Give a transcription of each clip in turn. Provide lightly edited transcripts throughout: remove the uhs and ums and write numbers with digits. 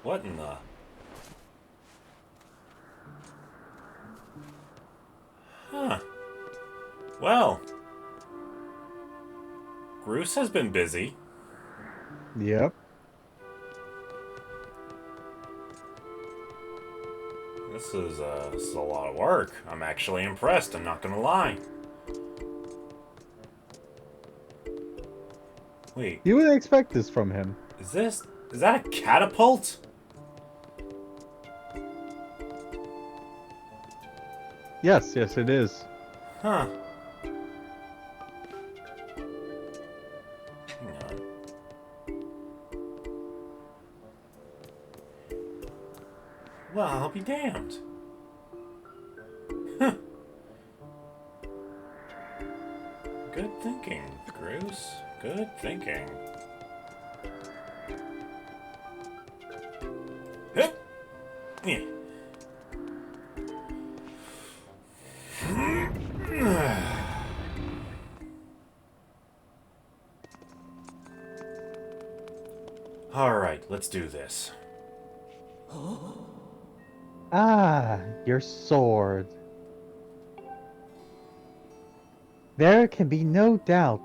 What in the... Huh. Well, Bruce has been busy. Yep. This is a lot of work. I'm actually impressed, I'm not gonna lie. Wait, You wouldn't expect this from him. is that a catapult? Yes, yes, it is. Huh. Hang on. Well, I'll be damned. Huh. Good thinking, Bruce. Good thinking. Hup. Yeah. Alright, let's do this. Ah, your sword. There can be no doubt.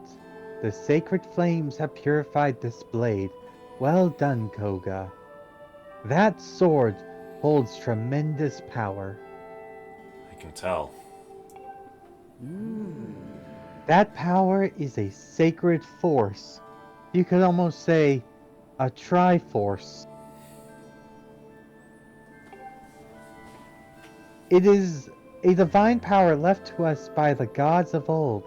The sacred flames have purified this blade. Well done, Koga. That sword holds tremendous power. I can tell. That power is a sacred force. You could almost say a Triforce. It is a divine power left to us by the gods of old.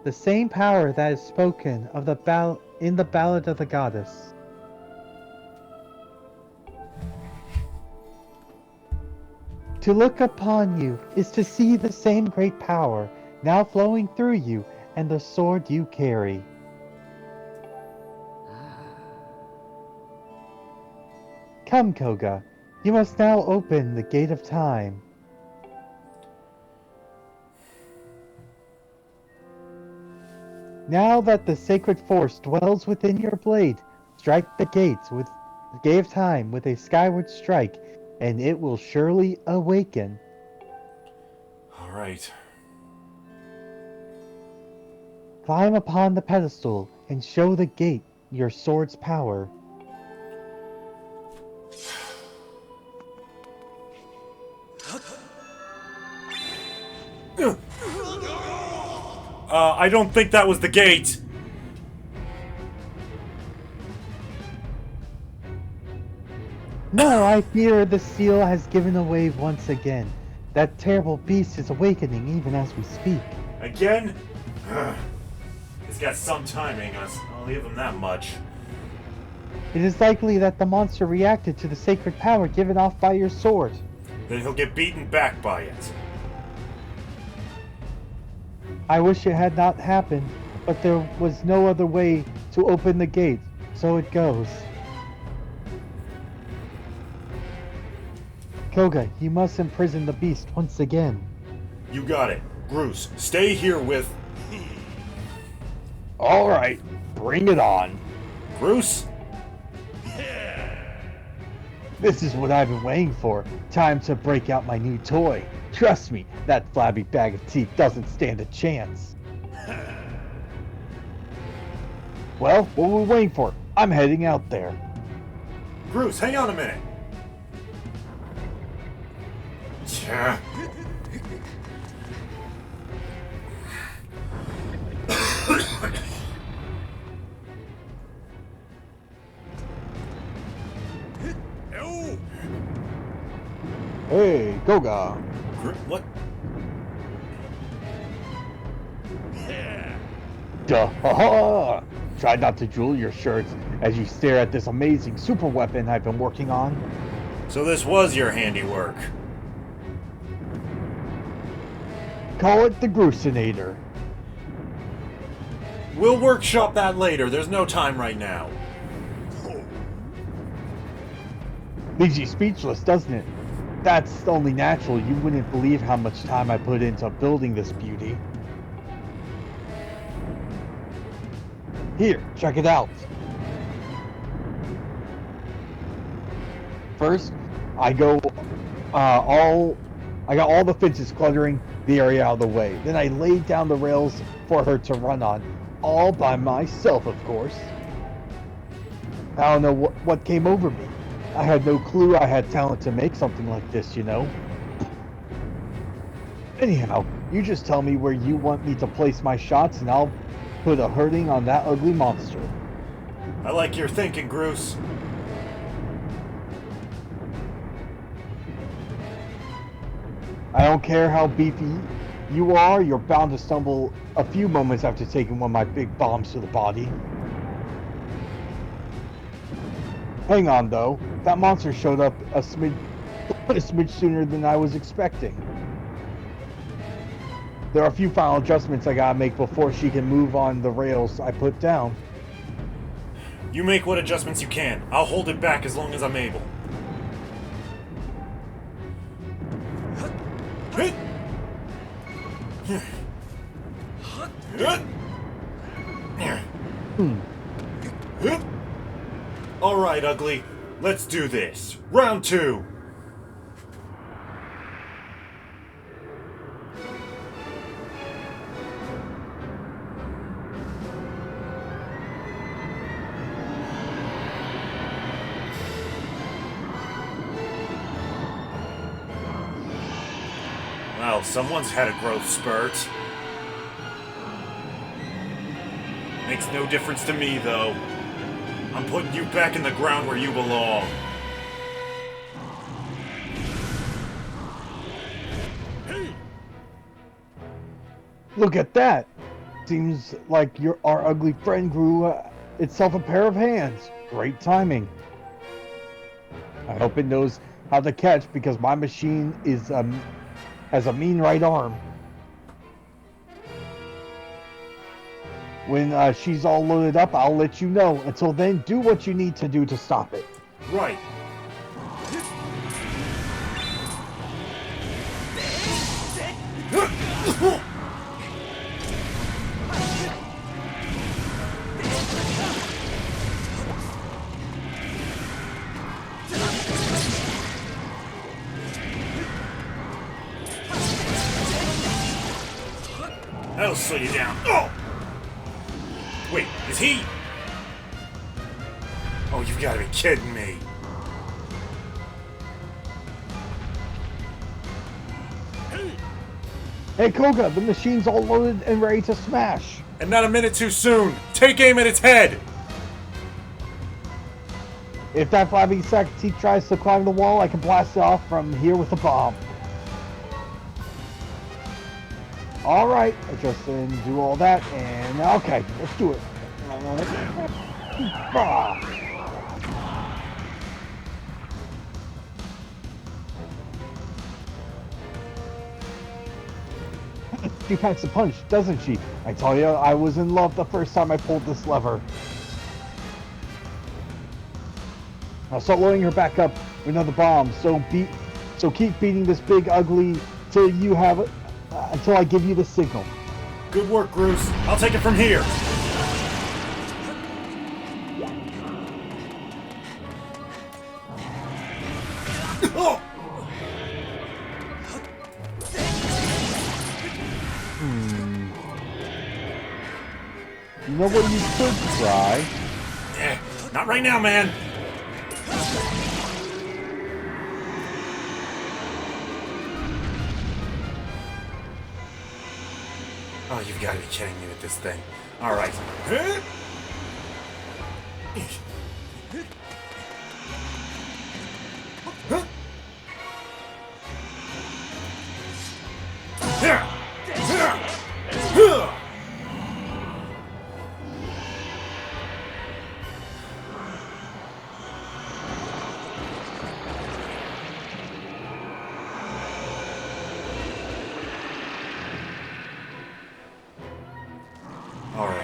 The same power that is spoken of in the Ballad of the Goddess. To look upon you is to see the same great power now flowing through you and the sword you carry. Come, Koga, you must now open the gate of time. Now that the sacred force dwells within your blade, strike the gates with the gate of time with a skyward strike, and it will surely awaken. Alright. Climb upon the pedestal and show the gate your sword's power. I don't think that was the gate! No, I fear the seal has given away once again. That terrible beast is awakening even as we speak. Again? He's got some timing, I'll give him that much. It is likely that the monster reacted to the sacred power given off by your sword. Then he'll get beaten back by it. I wish it had not happened, but there was no other way to open the gate, so it goes. Koga, you must imprison the beast once again. You got it. Bruce, stay here with... Alright, bring it on. Bruce? This is what I've been waiting for. Time to break out my new toy. Trust me, that flabby bag of teeth doesn't stand a chance. Well, what are we waiting for? I'm heading out there. Bruce, hang on a minute. Tja. Hey, Koga. What? Duh! Try not to drool your shirts as you stare at this amazing super weapon I've been working on. So this was your handiwork. Call it the Grucinator. We'll workshop that later. There's no time right now. Leaves you speechless, doesn't it? That's only natural. You wouldn't believe how much time I put into building this beauty. Here, check it out. First, I go I got all the fences cluttering the area out of the way. Then I laid down the rails for her to run on, all by myself, of course. I don't know what came over me. I had no clue I had talent to make something like this, you know. Anyhow, you just tell me where you want me to place my shots and I'll put a hurting on that ugly monster. I like your thinking, Groose. I don't care how beefy you are, you're bound to stumble a few moments after taking one of my big bombs to the body. Hang on though, that monster showed up a smidge sooner than I was expecting. There are a few final adjustments I gotta make before she can move on the rails I put down. You make what adjustments you can. I'll hold it back as long as I'm able. Alright, Ugly. Let's do this. Round 2. Well, someone's had a growth spurt. Makes no difference to me, though. I'm putting you back in the ground where you belong. Look at that! Seems like our ugly friend grew itself a pair of hands. Great timing. I hope it knows how to catch because my machine has a mean right arm. When she's all loaded up, I'll let you know. Until then, do what you need to do to stop it. Right. That'll slow you down. Oh! Wait, is he? Oh, you've got to be kidding me. Hey Koga, the machine's all loaded and ready to smash. And not a minute too soon. Take aim at its head. If that flapping sack teeth tries to climb the wall, I can blast it off from here with a bomb. Alright, adjust and do all that, and okay, let's do it. She packs a punch, doesn't she? I tell you, I was in love the first time I pulled this lever. I'll start loading her back up with another bomb, so keep beating this big ugly till you have it. Until I give you the signal. Good work, Groose. I'll take it from here. Oh! You know what you could try? Not right now, man. Oh, you've got to be kidding me with this thing. All right. All right.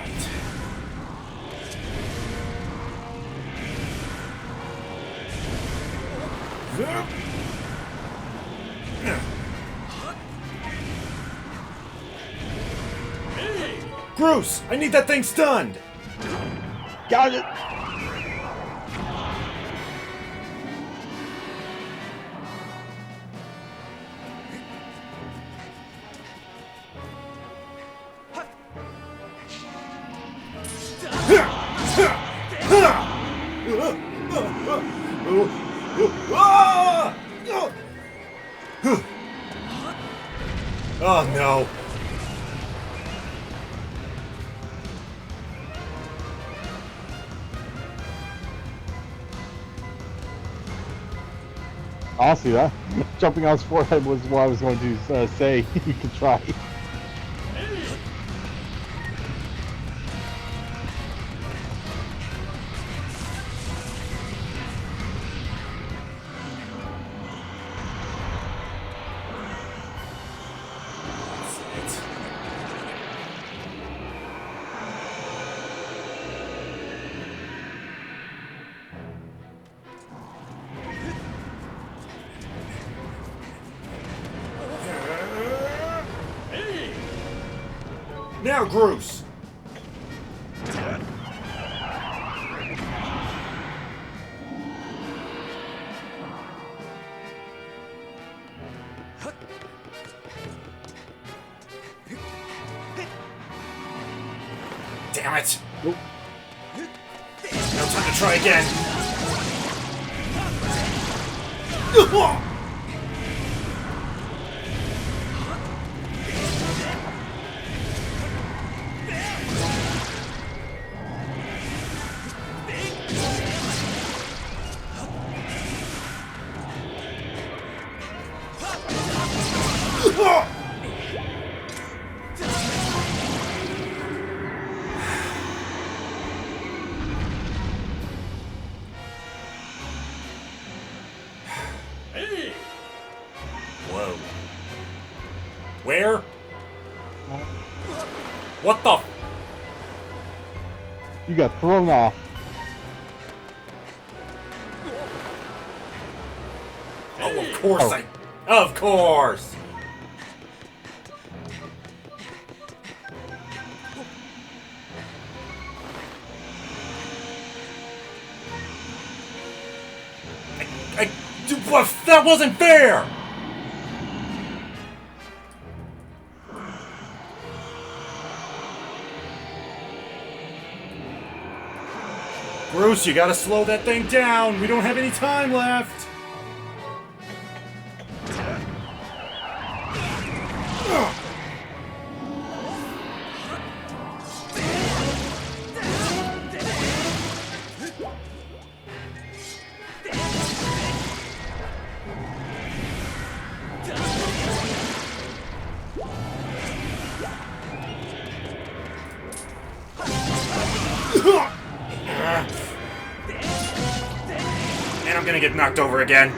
Groose, I need that thing stunned. Got it. Honestly, that jumping on his forehead was what I was going to say. You could try. That's it. Now, Bruce! Damn it! Nope. No time to try again! Whoa. Where? What the? You got thrown off. Oh, of course Oh. Of course! That wasn't fair! Bruce, you gotta slow that thing down. We don't have any time left. And I'm gonna get knocked over again.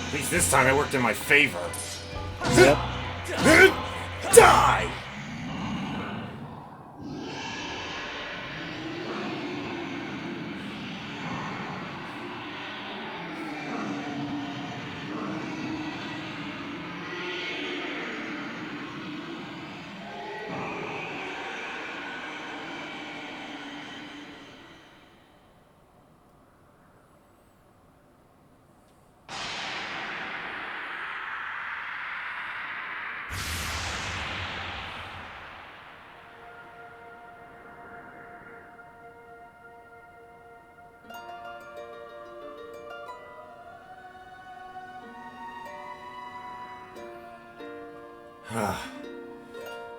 At least this time it worked in my favor. Yep. Die!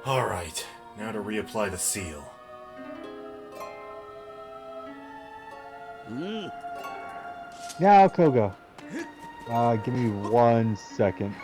Alright, now to reapply the seal. Now, Koga. Give me 1 second.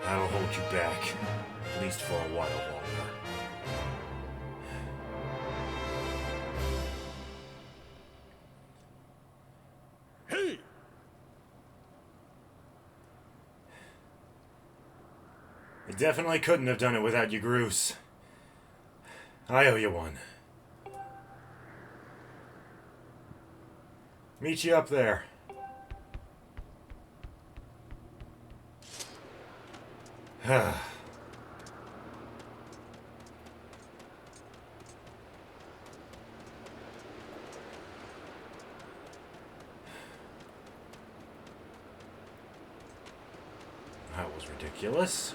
That'll hold you back, at least for a while longer. I definitely couldn't have done it without you, Groose. I owe you one. Meet you up there. That was ridiculous.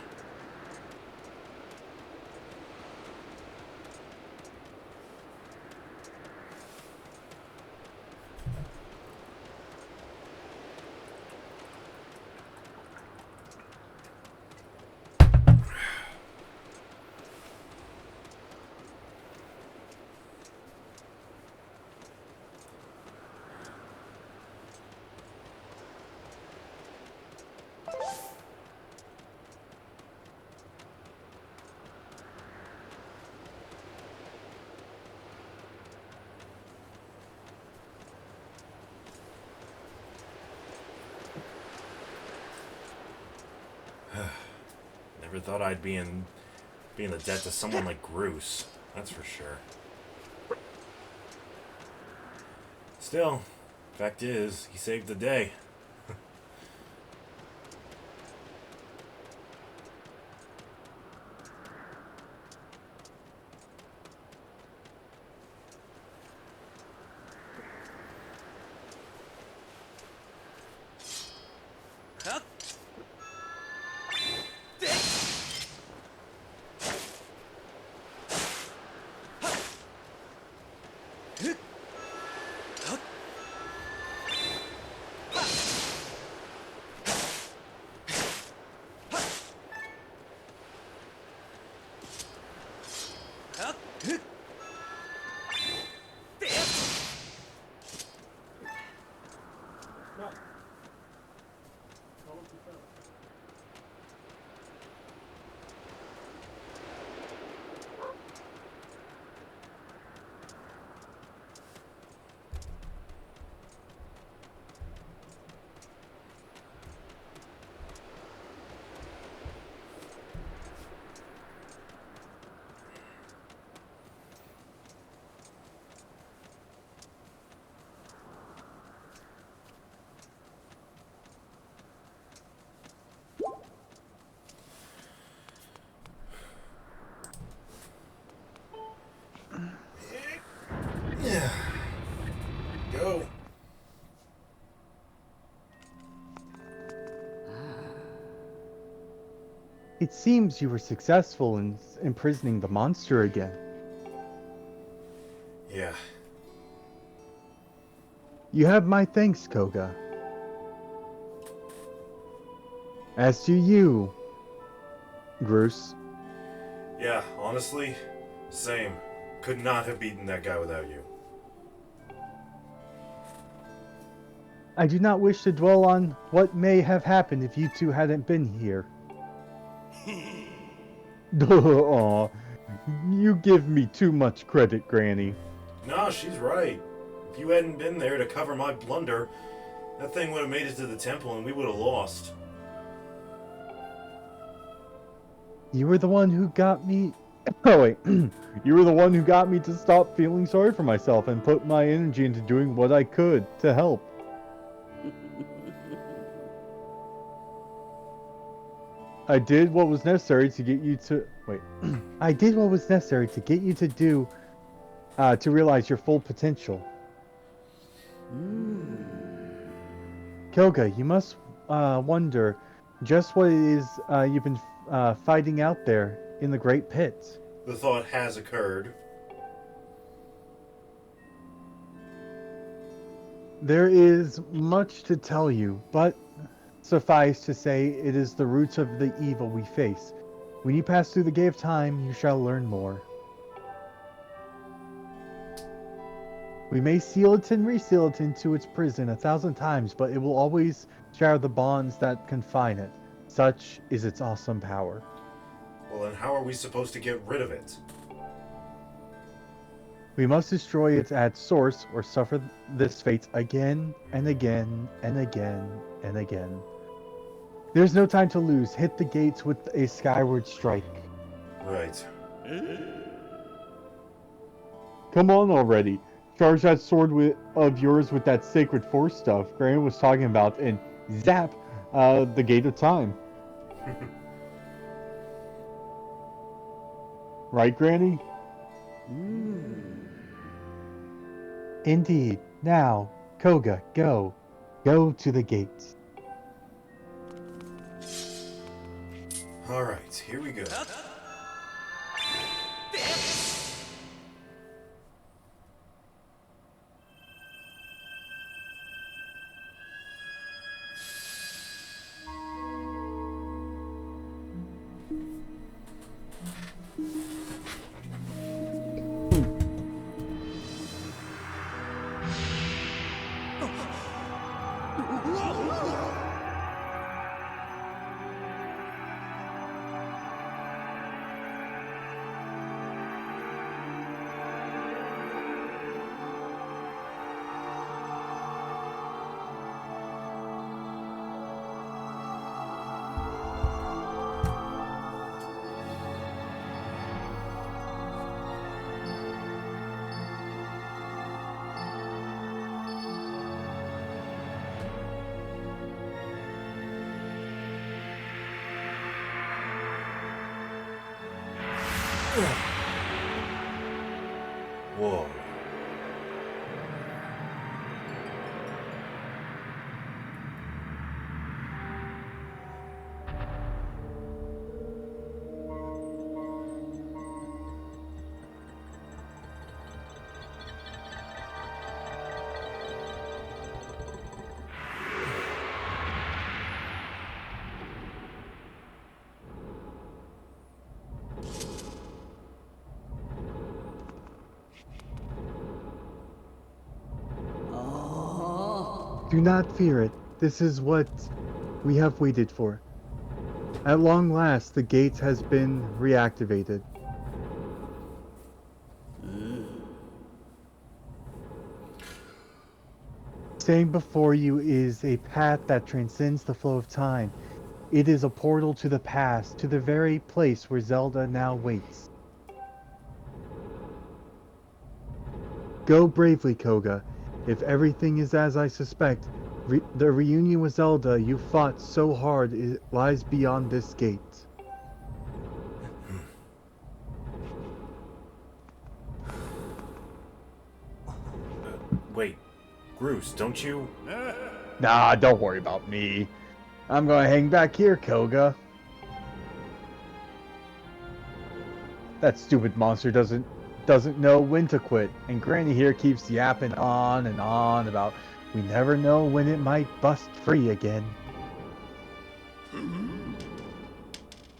Never thought I'd be in the debt to someone like Bruce. That's for sure. Still, fact is, he saved the day. Yeah. Go. It seems you were successful in imprisoning the monster again. Yeah. You have my thanks, Koga. As do you, Bruce. Yeah, honestly, same. Could not have beaten that guy without you. I do not wish to dwell on what may have happened if you two hadn't been here. Aw, you give me too much credit, Granny. No, she's right. If you hadn't been there to cover my blunder, that thing would have made it to the temple and we would have lost. You were the one who got me... Oh, wait. You were the one who got me to stop feeling sorry for myself and put my energy into doing what I could to help. I did what was necessary to get you to... Wait. I did what was necessary to get you to do... to realize your full potential. Koga, you must wonder just what it is you've been fighting out there in the Great Pit. The thought has occurred. There is much to tell you, but suffice to say, it is the roots of the evil we face. When you pass through the Gate of Time, you shall learn more. We may seal it and reseal it into its prison 1,000 times, but it will always shatter the bonds that confine it. Such is its awesome power. Well, then how are we supposed to get rid of it? We must destroy it at source or suffer this fate again and again and again and again. There's no time to lose. Hit the gates with a skyward strike. Right. Come on already. Charge that sword of yours with that sacred force stuff Graham was talking about and zap the Gate of Time. Right, Granny? Indeed. Now, Koga, go. Go to the gates. Alright, here we go. Whoa. Do not fear it. This is what we have waited for. At long last, the gates has been reactivated. Staying before you is a path that transcends the flow of time. It is a portal to the past, to the very place where Zelda now waits. Go bravely, Koga. If everything is as I suspect, the reunion with Zelda you fought so hard lies beyond this gate. Wait, Bruce, don't you... Nah, don't worry about me. I'm gonna hang back here, Koga. That stupid monster doesn't know when to quit, and Granny here keeps yapping on and on about we never know when it might bust free again.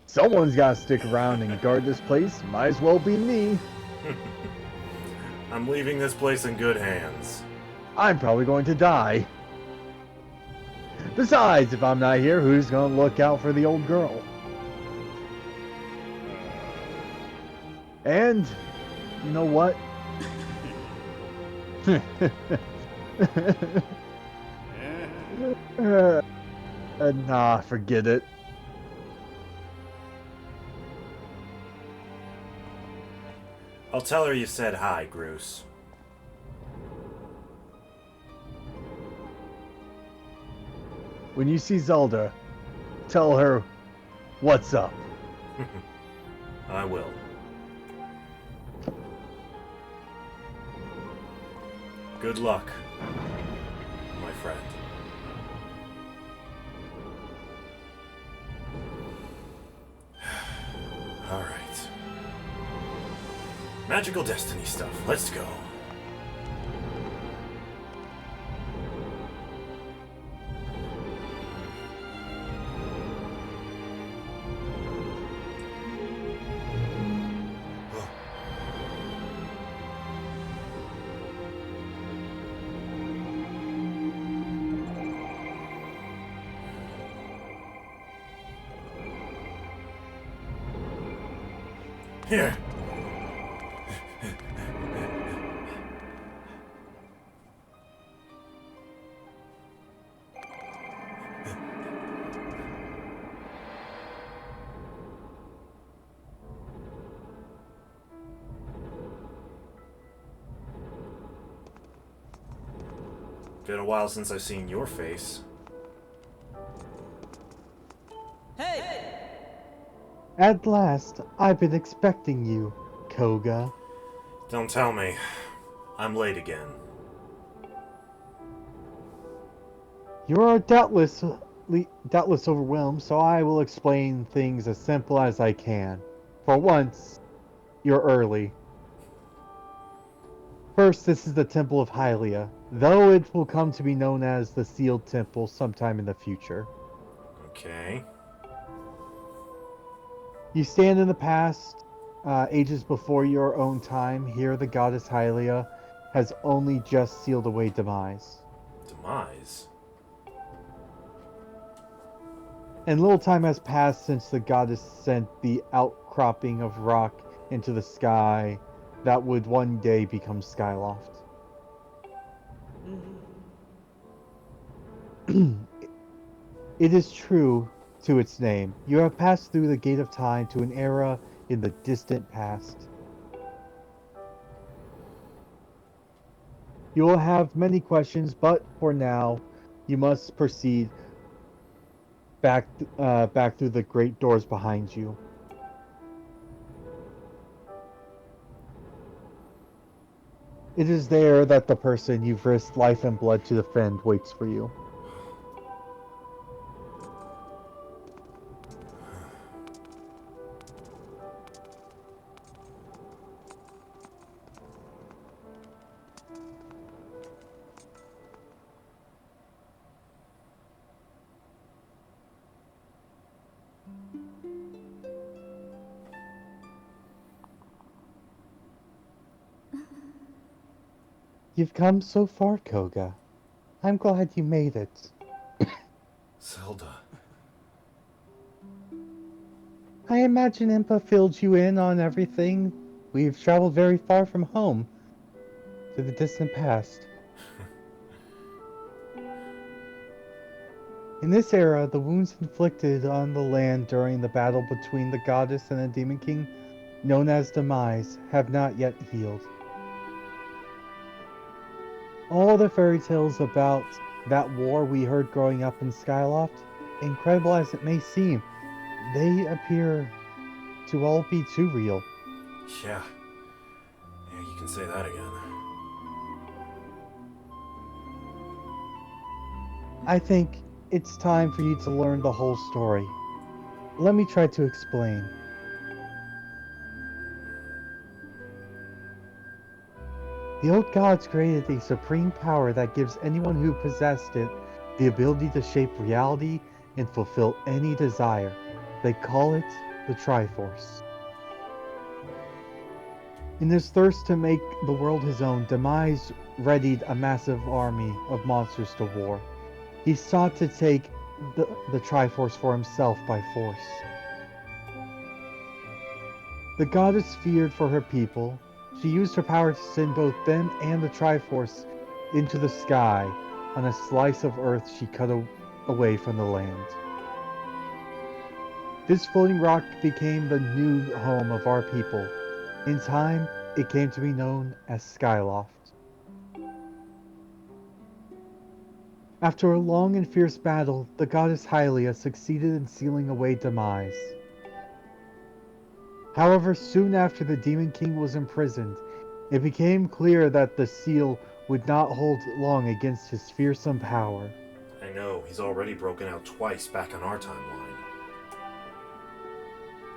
Someone's gotta stick around and guard this place. Might as well be me. I'm leaving this place in good hands. I'm probably going to die. Besides, if I'm not here, who's gonna look out for the old girl? And, you know what? Nah, forget it. I'll tell her you said hi, Bruce. When you see Zelda, tell her what's up. I will. Good luck, my friend. Alright. Magical Destiny stuff. Let's go. Here. Been a while since I've seen your face. At last, I've been expecting you. Koga. Don't tell me. I'm late again. You are doubtless overwhelmed, so I will explain things as simple as I can. For once, you're early. First, this is the Temple of Hylia, though it will come to be known as the Sealed Temple sometime in the future. Okay. You stand in the past, ages before your own time. Here, the goddess Hylia has only just sealed away demise. Demise? And little time has passed since the goddess sent the outcropping of rock into the sky that would one day become Skyloft. It is true to its name. You have passed through the gate of time to an era in the distant past. You will have many questions, but for now, you must proceed back through the great doors behind you. It is there that the person you've risked life and blood to defend waits for you. You've come so far, Koga. I'm glad you made it. Zelda. I imagine Impa filled you in on everything. We've traveled very far from home, to the distant past. In this era, the wounds inflicted on the land during the battle between the goddess and the Demon King, known as Demise, have not yet healed. All the fairy tales about that war we heard growing up in Skyloft, incredible as it may seem, they appear to all be too real. Yeah. Yeah, you can say that again. I think it's time for you to learn the whole story. Let me try to explain. The old gods created a supreme power that gives anyone who possessed it the ability to shape reality and fulfill any desire. They call it the Triforce. In his thirst to make the world his own, Demise readied a massive army of monsters to war. He sought to take the Triforce for himself by force. The goddess feared for her people. She used her power to send both them and the Triforce into the sky on a slice of earth she cut away from the land. This floating rock became the new home of our people. In time, it came to be known as Skyloft. After a long and fierce battle, the goddess Hylia succeeded in sealing away Demise. However, soon after the Demon King was imprisoned, it became clear that the seal would not hold long against his fearsome power. I know, he's already broken out twice back on our timeline.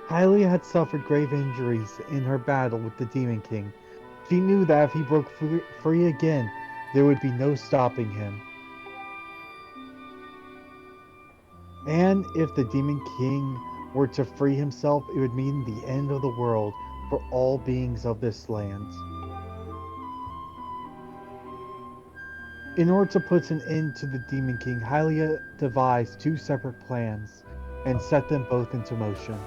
Hylia had suffered grave injuries in her battle with the Demon King. She knew that if he broke free again, there would be no stopping him. And if the Demon King were to free himself, it would mean the end of the world for all beings of this land. In order to put an end to the Demon King, Hylia devised two separate plans and set them both into motion.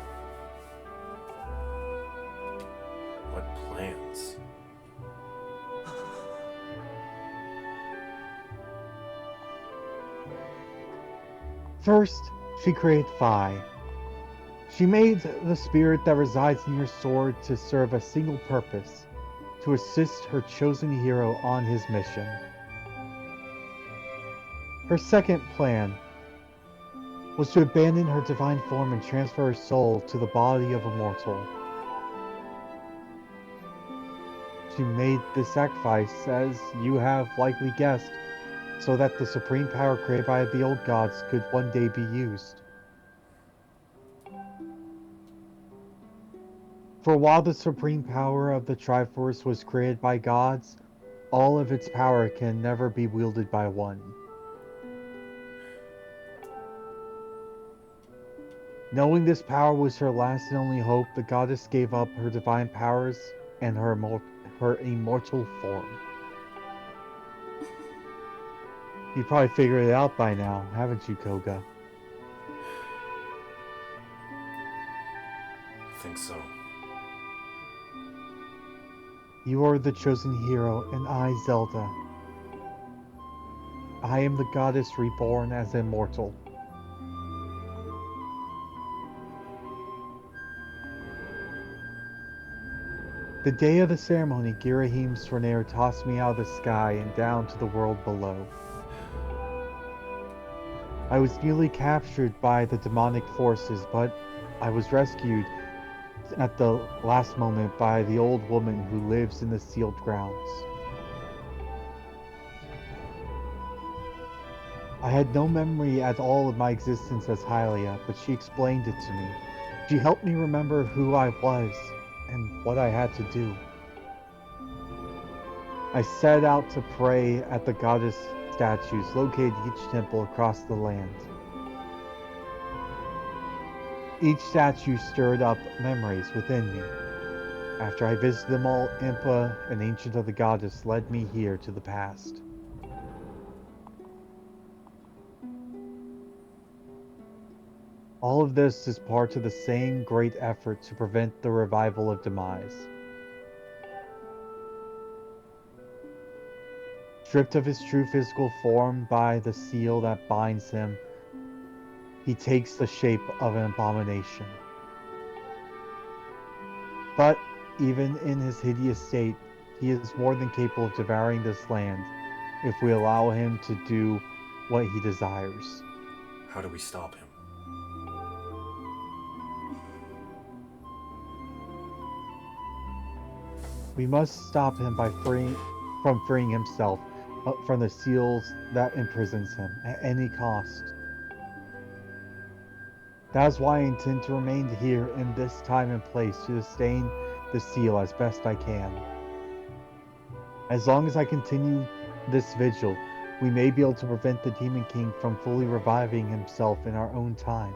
What plans? First, she created Phi. She made the spirit that resides in your sword to serve a single purpose, to assist her chosen hero on his mission. Her second plan was to abandon her divine form and transfer her soul to the body of a mortal. who made this sacrifice, as you have likely guessed, so that the supreme power created by the old gods could one day be used. For while the supreme power of the Triforce was created by gods, all of its power can never be wielded by one. Knowing this power was her last and only hope, the goddess gave up her divine powers and her immortal form. You probably figured it out by now, haven't you, Koga? I think so. You are the chosen hero, and I, Zelda. I am the goddess reborn as immortal. The day of the ceremony, Girahim's Renair tossed me out of the sky and down to the world below. I was nearly captured by the demonic forces, but I was rescued at the last moment by the old woman who lives in the sealed grounds. I had no memory at all of my existence as Hylia, but she explained it to me. She helped me remember who I was and what I had to do. I set out to pray at the goddess statues located in each temple across the land. Each statue stirred up memories within me. After I visited them all, Impa, an ancient of the goddess, led me here to the past. All of this is part of the same great effort to prevent the revival of demise. Stripped of his true physical form by the seal that binds him, he takes the shape of an abomination. But even in his hideous state, he is more than capable of devouring this land if we allow him to do what he desires. How do we stop him? We must stop him by freeing himself from the seals that imprisons him at any cost. That is why I intend to remain here in this time and place to sustain the seal as best I can. As long as I continue this vigil, we may be able to prevent the Demon King from fully reviving himself in our own time.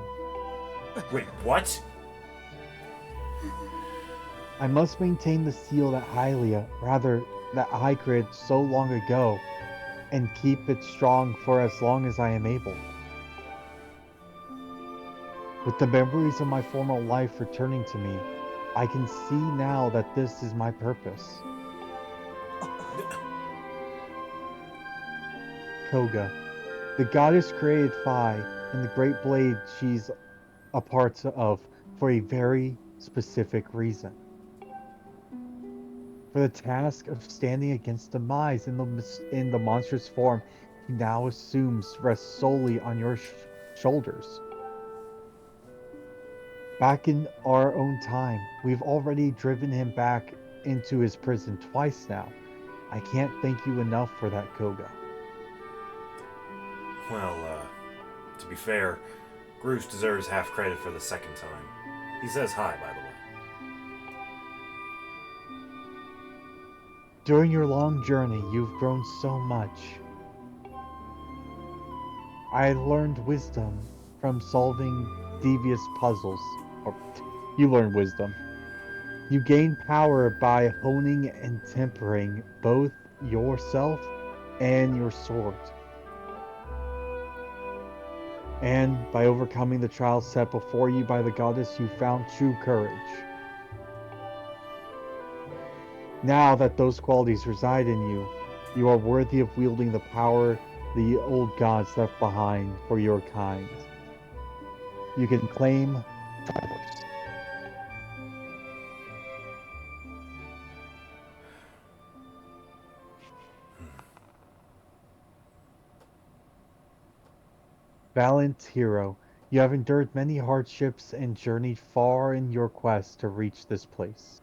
Wait, what? I must maintain the seal that that I created so long ago, and keep it strong for as long as I am able. With the memories of my former life returning to me, I can see now that this is my purpose. Koga, the goddess created Phi and the great blade she's a part of for a very specific reason. For the task of standing against demise in the monstrous form he now assumes rests solely on your shoulders. Back in our own time, we've already driven him back into his prison twice now. I can't thank you enough for that, Koga. Well, to be fair, Groose deserves half credit for the second time. He says hi, by the way. During your long journey, you've grown so much. I learned wisdom from solving devious puzzles. Or, you learned wisdom. You gain power by honing and tempering both yourself and your sword. And by overcoming the trials set before you by the goddess, you found true courage. Now that those qualities reside in you, you are worthy of wielding the power the old gods left behind for your kind. You can claim Triforce. Valiant hero, you have endured many hardships and journeyed far in your quest to reach this place.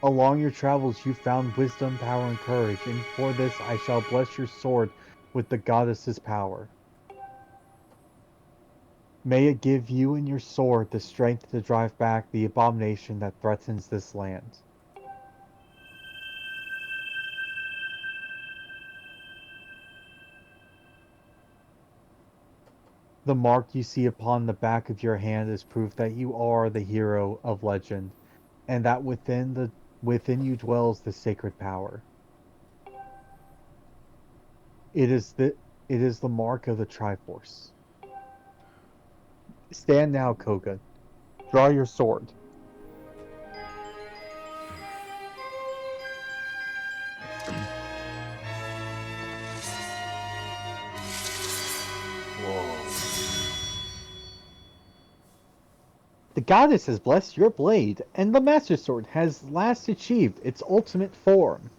Along your travels you found wisdom, power, and courage, and for this I shall bless your sword with the goddess's power. May it give you and your sword the strength to drive back the abomination that threatens this land. The mark you see upon the back of your hand is proof that you are the hero of legend, and that within you dwells the sacred power. It is the mark of the Triforce. Stand now, Koga. Draw your sword. Whoa. The goddess has blessed your blade, and the Master Sword has last achieved its ultimate form.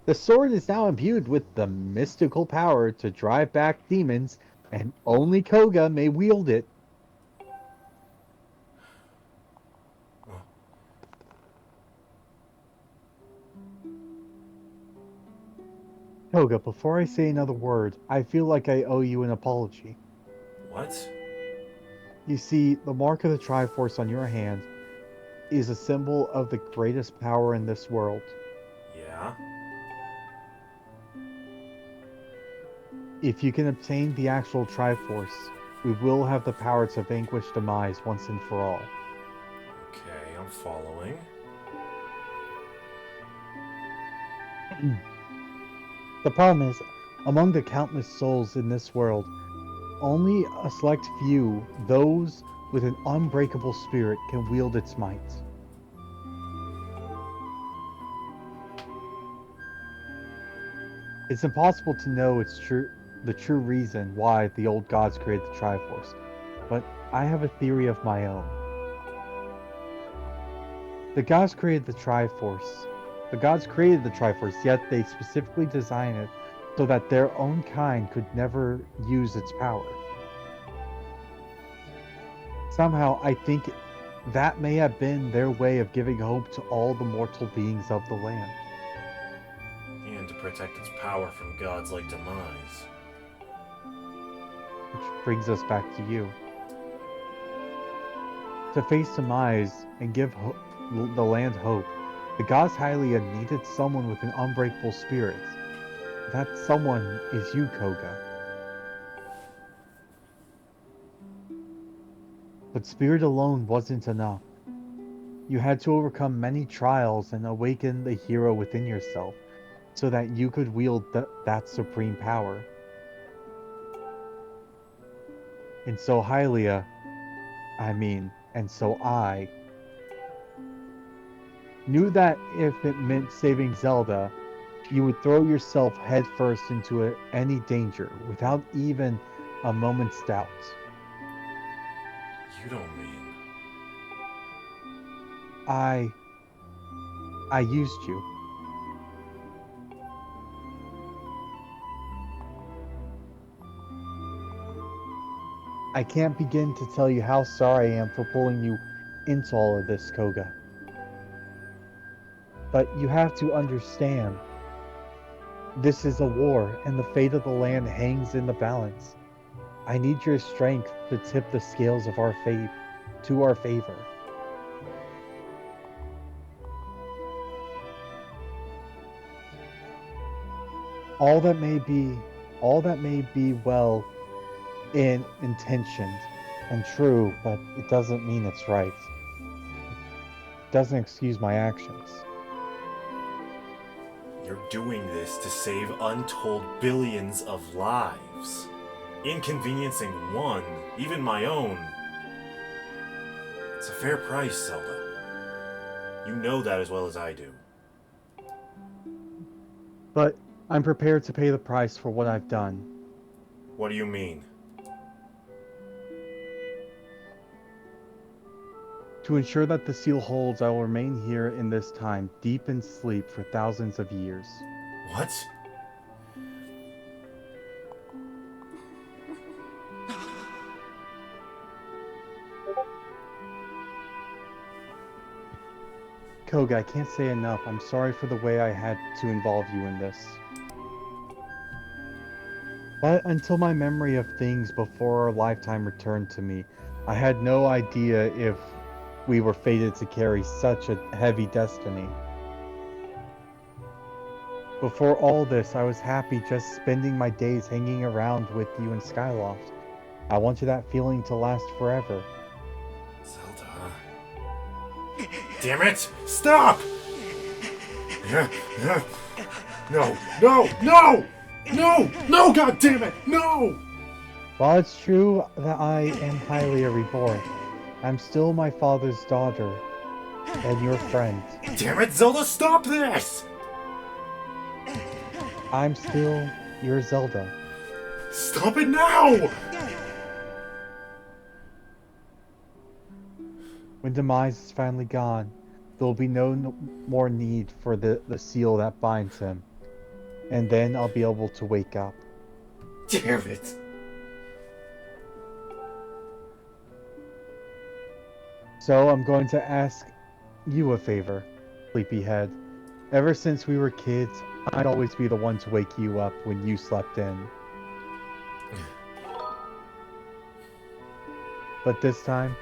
The sword is now imbued with the mystical power to drive back demons, and only Koga may wield it. Koga, before I say another word, I feel like I owe you an apology. What? You see, the mark of the Triforce on your hand is a symbol of the greatest power in this world. Yeah? If you can obtain the actual Triforce, we will have the power to vanquish demise once and for all. Okay, I'm following. The problem is, among the countless souls in this world, only a select few, those with an unbreakable spirit, can wield its might. It's impossible to know the true reason why the old gods created the Triforce, but I have a theory of my own. The gods created the Triforce. The gods created the Triforce, yet they specifically designed it so that their own kind could never use its power. Somehow, I think that may have been their way of giving hope to all the mortal beings of the land. And to protect its power from gods like Demise. Which brings us back to you. To face demise and give the land hope, the gods Hylia needed someone with an unbreakable spirit. That someone is you, Koga. But spirit alone wasn't enough. You had to overcome many trials and awaken the hero within yourself, so that you could wield that supreme power. And so I knew that if it meant saving Zelda, you would throw yourself headfirst into any danger without even a moment's doubt. You don't mean... I used you. I can't begin to tell you how sorry I am for pulling you into all of this, Koga. But you have to understand, this is a war, and the fate of the land hangs in the balance. I need your strength to tip the scales of our fate to our favor. All that may be, all that may be well in intentioned and true, but it doesn't mean it's right. It doesn't excuse my actions. You're doing this to save untold billions of lives. Inconveniencing one, even my own. It's a fair price, Zelda. You know that as well as I do. But I'm prepared to pay the price for what I've done. What do you mean? To ensure that the seal holds, I will remain here in this time, deep in sleep for thousands of years. What? Koga, I can't say enough. I'm sorry for the way I had to involve you in this. But until my memory of things before our lifetime returned to me, I had no idea if we were fated to carry such a heavy destiny. Before all this, I was happy just spending my days hanging around with you in Skyloft. I wanted that feeling to last forever. Zelda. Damn it! Stop! No, no, no! No! No, god damn it! No! While it's true that I am Hylia reborn, I'm still my father's daughter and your friend. Damn it, Zelda, stop this! I'm still your Zelda. Stop it now! When Demise is finally gone, there will be no more need for the seal that binds him. And then I'll be able to wake up. Damn it! So I'm going to ask you a favor, Sleepyhead. Ever since we were kids, I'd always be the one to wake you up when you slept in. But this time,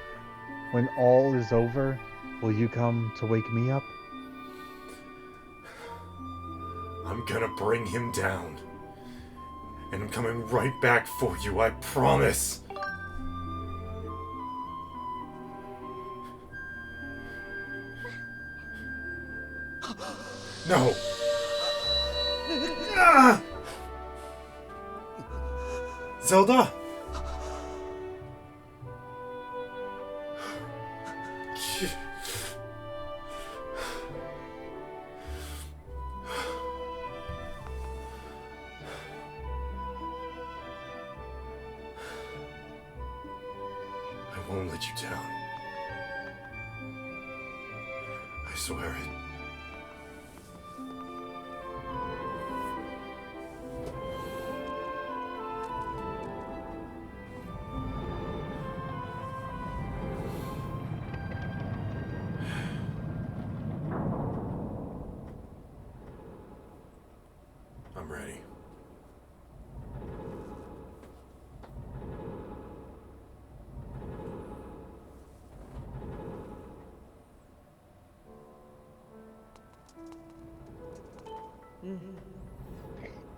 when all is over, will you come to wake me up? I'm gonna bring him down. And I'm coming right back for you, I promise! No! Ah! Zelda? I won't let you down. I swear it. I'm ready.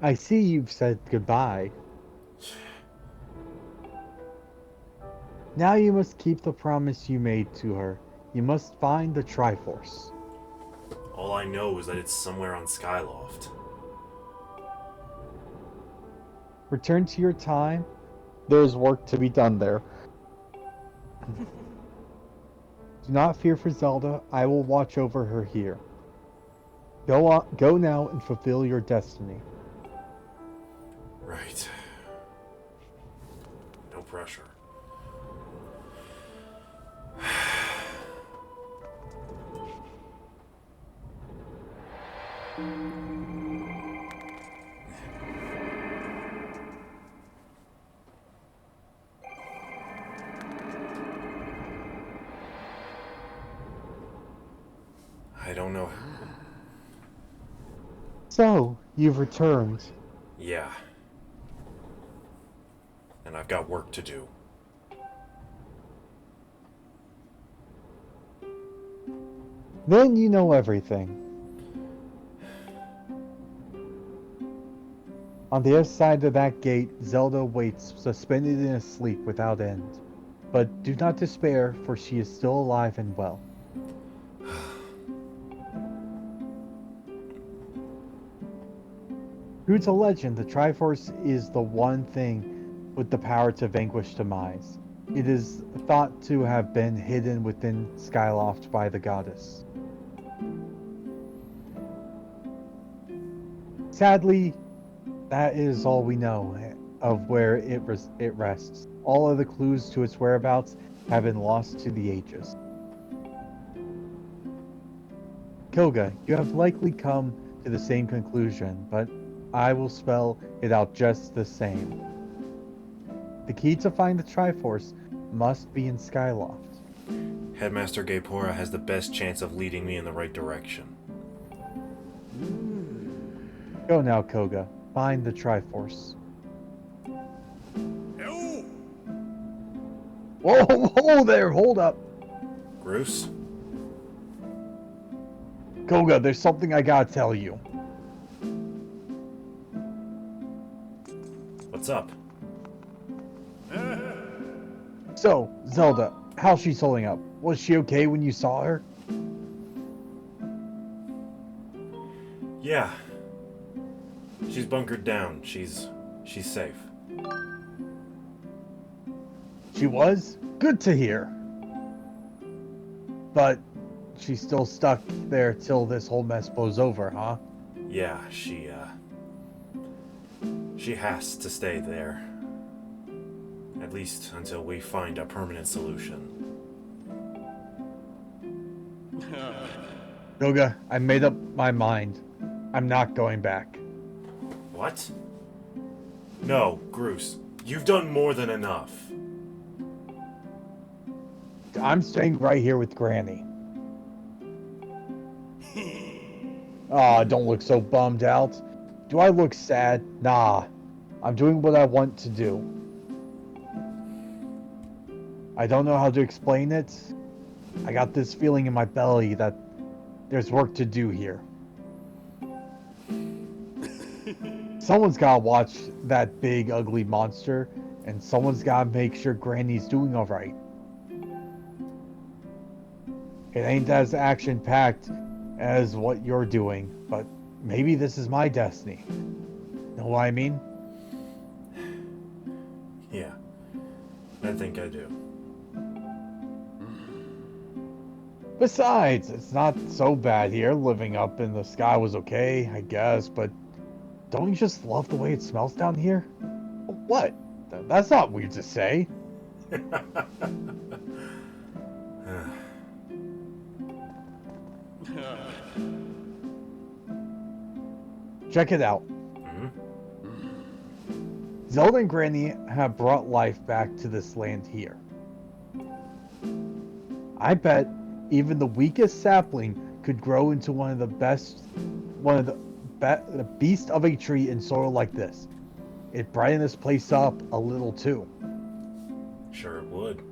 I see you've said goodbye. Now you must keep the promise you made to her. You must find the Triforce. All I know is that it's somewhere on Skyloft. Return to your time. There's work to be done there. Do not fear for Zelda. I will watch over her here. Go now and fulfill your destiny. Right. No pressure. I don't know. So, you've returned. Yeah. And I've got work to do. Then you know everything. On the other side of that gate, Zelda waits, suspended in a sleep without end. But do not despair, for she is still alive and well. True to legend, the Triforce is the one thing with the power to vanquish Demise. It is thought to have been hidden within Skyloft by the goddess. Sadly, that is all we know of where it rests. All of the clues to its whereabouts have been lost to the ages. Koga, you have likely come to the same conclusion, but I will spell it out just the same. The key to find the Triforce must be in Skyloft. Headmaster Gaypora has the best chance of leading me in the right direction. Go now, Koga. Find the Triforce. Whoa, whoa there, hold up. Groose? Koga, there's something I gotta tell you. What's up? So, Zelda, how's she holding up? Was she okay when you saw her? Yeah. She's bunkered down. She's safe. She was? Good to hear. But she's still stuck there till this whole mess blows over, huh? Yeah, she has to stay there. At least until we find a permanent solution. Koga, I made up my mind. I'm not going back. What? No, Groose. You've done more than enough. I'm staying right here with Granny. Aw, don't look so bummed out. Do I look sad? Nah. I'm doing what I want to do. I don't know how to explain it. I got this feeling in my belly that there's work to do here. Someone's gotta watch that big, ugly monster, and someone's gotta make sure Granny's doing alright. It ain't as action-packed as what you're doing, but maybe this is my destiny. Know what I mean? Yeah, I think I do. Besides, it's not so bad here. Living up in the sky was okay, I guess, but don't you just love the way it smells down here? What? That's not weird to say. Check it out. Zelda and Granny have brought life back to this land here. I bet even the weakest sapling could grow into one of the beast of a tree in soil like this. It'd brighten this place up a little too. Sure it would.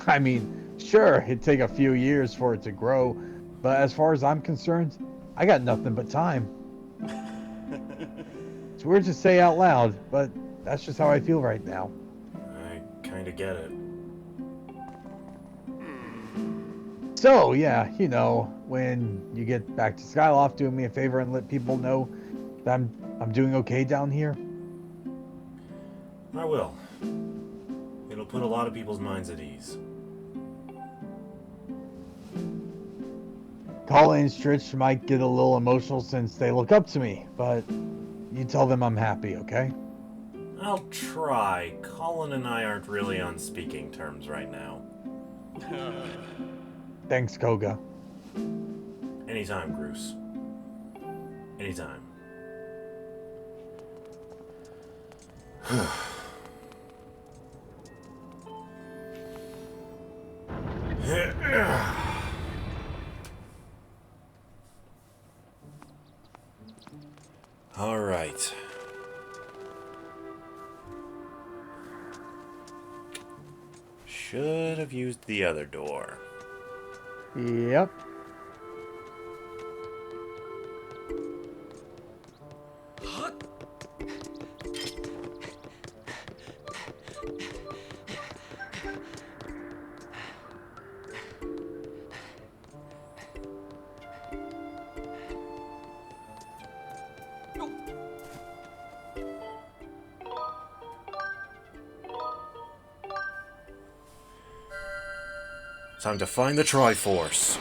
I mean, sure, it'd take a few years for it to grow, but as far as I'm concerned, I got nothing but time. It's weird to say out loud, but that's just how I feel right now. I kinda get it. So, yeah, you know, when you get back to Skyloft, do me a favor and let people know that I'm doing okay down here. I will. It'll put a lot of people's minds at ease. Colin and Stritch might get a little emotional since they look up to me, but you tell them I'm happy, okay? I'll try. Colin and I aren't really on speaking terms right now. Thanks, Koga. Anytime, Groose. Anytime. All right. Should have used the other door. Yep. Time to find the Triforce.